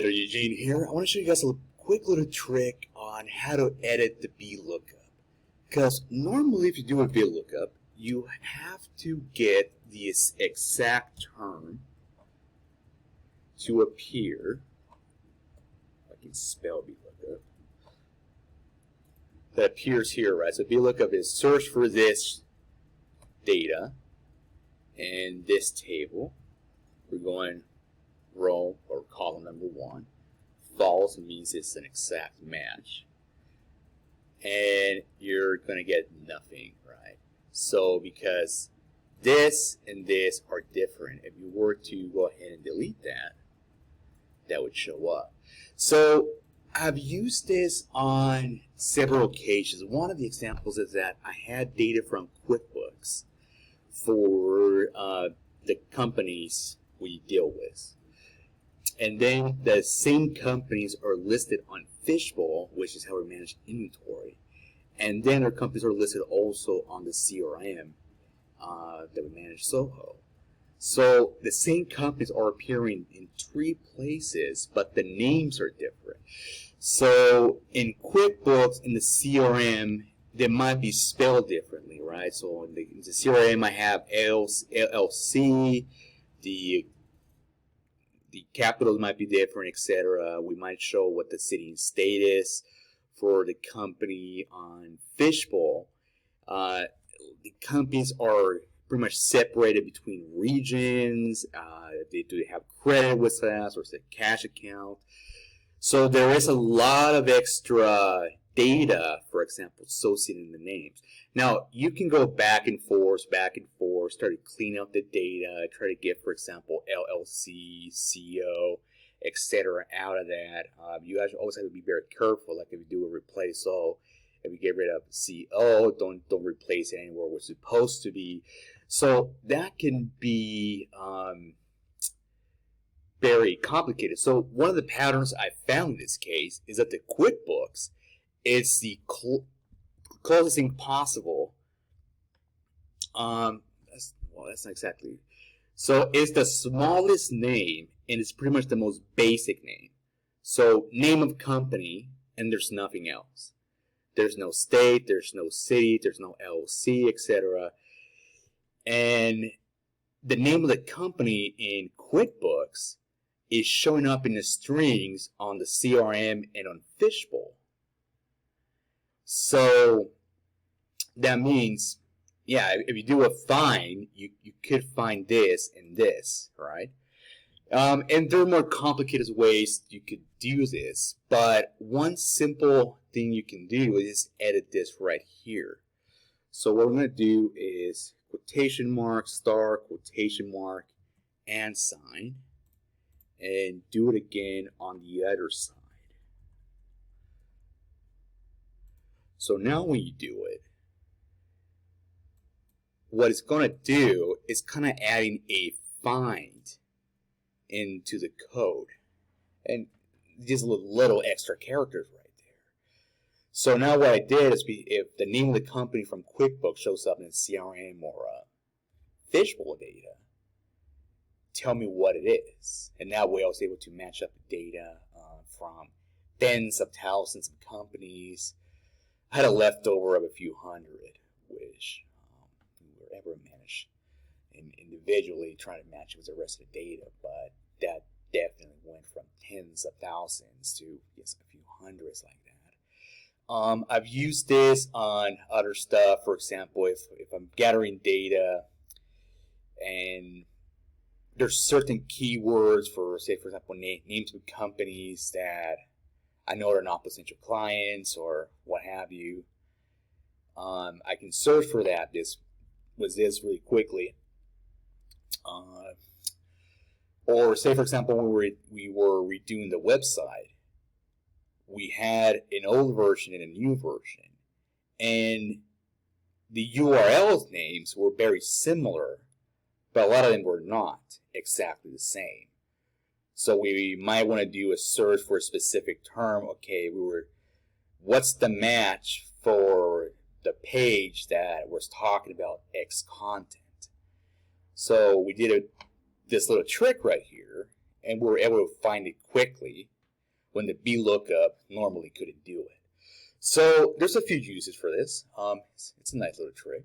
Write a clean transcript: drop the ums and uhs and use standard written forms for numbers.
Editor Eugene here. I want to show you guys a quick little trick on how to edit the VLOOKUP. Because normally if you do a VLOOKUP, you have to get this exact term to appear. I can spell VLOOKUP. That appears here, right? So VLOOKUP is search for this data in this table. We're going row or column number 1. False means it's an exact match. And you're going to get nothing, right? So because this and this are different, if you were to go ahead and delete that, that would show up. So I've used this on several occasions. One of the examples is that I had data from QuickBooks for the companies we deal with. And then the same companies are listed on Fishbowl, which is how we manage inventory. And then our companies are listed also on the CRM that we manage Soho. So the same companies are appearing in 3 places, but the names are different. So in QuickBooks, in the CRM, they might be spelled differently, right? So in the CRM, I have LLC, the capitals might be different, etc. We might show what the city and state is. For the company on Fishbowl, the companies are pretty much separated between regions. Do they have credit with us, or is it a cash account? So there is a lot of extra data, for example, associated in the names. Now, you can go back and forth, start to clean up the data, try to get, for example, LLC, CO, etc. out of that. You guys always have to be very careful, like if you do a replace all, if you get rid of CO, don't replace it anywhere where it's supposed to be. So that can be very complicated. So one of the patterns I found in this case is that the QuickBooks is the closest thing possible. That's not exactly. So it's the smallest name, and it's pretty much the most basic name. So name of company, and there's nothing else. There's no state, there's no city, there's no LLC, etc. And the name of the company in QuickBooks is showing up in the strings on the CRM and on Fishbowl. So that means, yeah, if you do a find, you could find this and this, right? And there are more complicated ways you could do this, but one simple thing you can do is edit this right here. So what we're going to do is quotation mark, star, quotation mark, and sign, and do it again on the other side. So now when you do it, what it's going to do is kind of adding a find into the code. And just little extra characters right there. So now what I did is, if the name of the company from QuickBooks shows up in CRM or Fishbowl data, tell me what it is. And that way I was able to match up the data from tens of thousands of companies. I had a leftover of a few hundred, which we were able to manage individually, trying to match it with the rest of the data, but that definitely went from tens of thousands to yes, a few hundreds like that. I've used this on other stuff. For example, if I'm gathering data and there's certain keywords for, say, for example, names of companies that I know are not potential clients or what have you, I can search for that. This really quickly. Or say, for example, when we were redoing the website, we had an old version and a new version, and the URL names were very similar, but a lot of them were not exactly the same. So we might want to do a search for a specific term. Okay, what's the match for the page that was talking about X content? So we did this little trick right here, and we were able to find it quickly when the VLOOKUP normally couldn't do it. So there's a few uses for this. It's a nice little trick.